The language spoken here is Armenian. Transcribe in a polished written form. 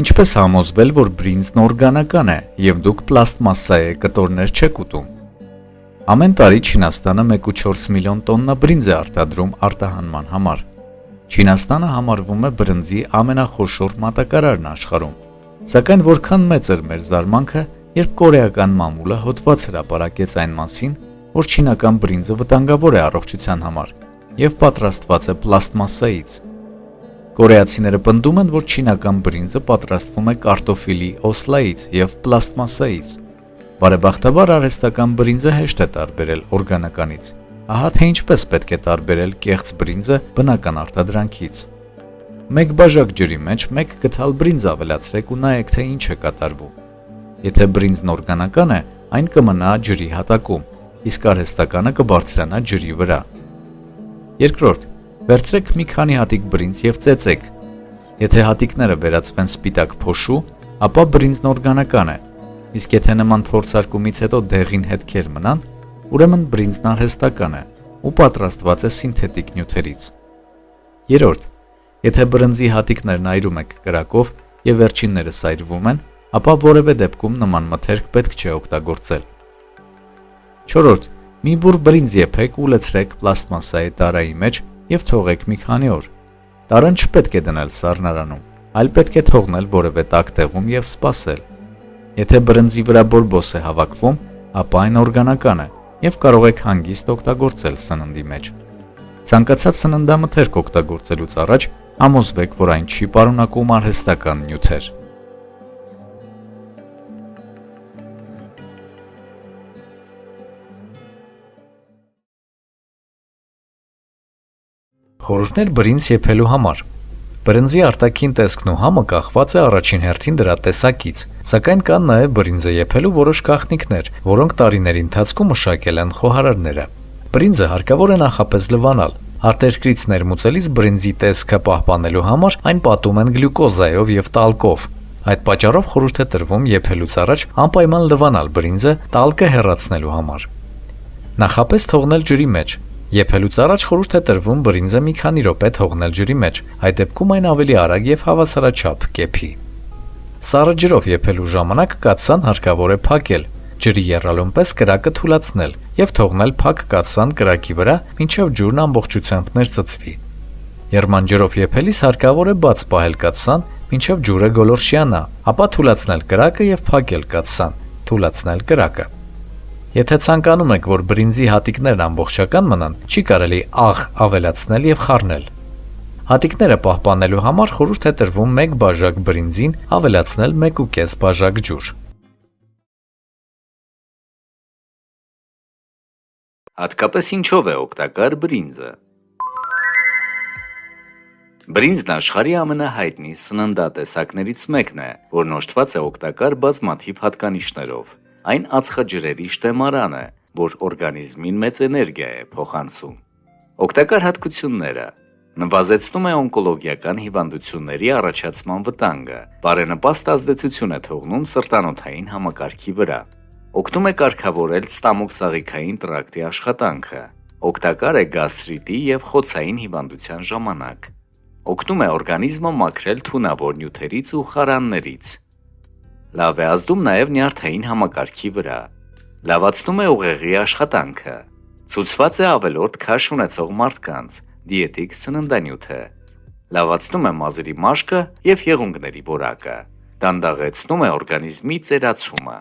Ինչպես համոզվել, որ բրինձն օրգանական է և դուք պլաստմասսայե կտորներ չեք ուտում։ Ամեն տարի Չինաստանը 1,4 միլիոն տոննա բրինձ է արտադրում արտահանման համար։ Չինաստանը համարվում է բրինձի ամենախոշոր մատակարարն աշխարհում։ Սակայն որքան մեծ էր մեր զարմանքը, երբ կորեական մամուլը հոդված հրապարակեց այն մասին, որ չինական բրինձը վտանգավոր է առողջության համար և պատրաստված է պլաստմասսայից։ Կորեացիները պնդում են, որ չինական բրինձը պատրաստվում է կարտոֆիլի օսլայից և պլաստմասսայից։ Բարեբախտաբար արհեստական բրինձը հեշտ է տարբերել օրգանականից։ Ահա թե ինչպես պետք է տարբերել կեղծ բրինձը բնական արտադրանքից։ Մեկ բաժակ ջրի մեջ մեկ գդալ բրինձ ավելացրեք ու նայեք, թե ինչ է կատարվում։ Եթե բրինձն օրգանական է, այն կմնա ջրի հատակում, իսկ արհեստականը կբարձրանա ջրի վրա։ Երկրորդ, վերցրեք մի քանի հատիկ բրինձ և ծեծեք։ Եթե հատիկները վերածվեն սպիտակ փոշու, ապա բրինձն օրգանական է, իսկ եթե նման փորձարկումից հետո դեղին հետքեր մնան, ուրեմն բրինձն արհեստական է ու պատրաստված է սինթետիկ նյութերից։ Երրորդ, եթե բրինձի հատիկներն այրում եք կրակով և վերջինները սայրվում են, ապա որևէ դեպքում նման մթերք պետք չէ օգտագործել։ Չորրորդ, մի բուռ բրինձ եփեք ու լցրեք պլաստմասսայե տարայի մեջ և թողեք մի քանի օր։ Տարան չպետք է դնել սառնարանում, այլ պետք է թողնել որևէ տաք տեղում և սպասել։ Եթե բրինձի վրա բորբոս է հավաքվում, ապա այն օրգանական է և կարող եք հանգիստ օգտագործել սննդի մեջ։ Ցանկացած սննդամթերք օգտագործելուց առաջ համոզվեք, որ այն չի պարունակում արհեստական նյութեր։ Խորհուրդներ բրինձ եփելու համար։ Բրինձի արտաքին տեսքն ու համը կախված է առաջին հերթին դրա տեսակից, սակայն կան նաև բրինձը եփելու որոշ գաղտնիքներ, որոնք տարիների ընթացքում մշակել են խոհարարները։ Բրինձը հարկավոր է նախապես լվանալ։ Արտերկրից ներմուծելիս բրինձի տեսքը պահպանելու համար այն պատում են գլյուկոզայով և տալկով։ Այդ պատճառով խորհուրդ է տրվում եփելուց առաջ անպայման լվանալ բրինձը տալկը հեռացնելու համար։ Նախապես թողնել ջրի մեջ։ Եփելուց առաջ խորհուրդ է տրվում բրինձը մի քանի րոպե թողնել ջրի մեջ, այդ դեպքում այն ավելի արագ և հավասարաչափ կեփի։ Սառը ջրով եփելու ժամանակ կաթսան հարկավոր է փակել, ջրի եռալուն պես կրակը թուլացնել և թողնել փակ կաթսան կրակի վրա, մինչև ջուրն ամբողջությամբ ներծծվի։ Եռման ջրով եփելիս հարկավոր է բաց պահել կաթսան, մինչև ջուրը գոլորշիանա, ապա թուլացնել կրակը և փակել կաթսան, թուլացնել կրակը։ Եթե ցանկանում եք, որ բրինձի հատիկներն ամբողջական մնան, չի կարելի աղ ավելացնել և խառնել։ Հատիկները պահպանելու համար խորհուրդ է տրվում մեկ բաժակ բրինձին ավելացնել 1,5 բաժակ ջուր։ Հատկապես ինչով է օգտակար բրինձը։ Բրինձն աշխարհի ամենահայտնի սննդատեսակներից մեկն է, որն օժտված է օգտակար բազմաթիվ հատկանիշներով։ Այն ածխաջրերի շտեմարան է, որ օրգանիզմին մեծ էներգիա է փոխանցում։ Օգտակար հատկությունները. նվազեցնում է օնկոլոգիական հիվանդությունների առաջացման վտանգը, բարենպաստ ազդեցություն է թողնում սրտանոթային համակարգի վրա, օգնում է կարգավորել ստամոքսաղիքային տրակտի աշխատանքը, օգտակար է գաստրիտի և խոցային հիվանդության ժամանակ, օգնում է օրգանիզմը մաքրել թունավոր նյութերից ու խարաններից։ Լավ է ազդում նաև նյարդային համակարգի վրա, լավացնում է ուղեղի աշխատանքը, ցուցված է ավելորդ քաշ ունեցող մարդկանց, դիետիկ սննդանյութ է, լավացնում է մազերի մաշկը և եղունգների որակը, դանդաղեցնում է օրգանիզմի ծերացումը։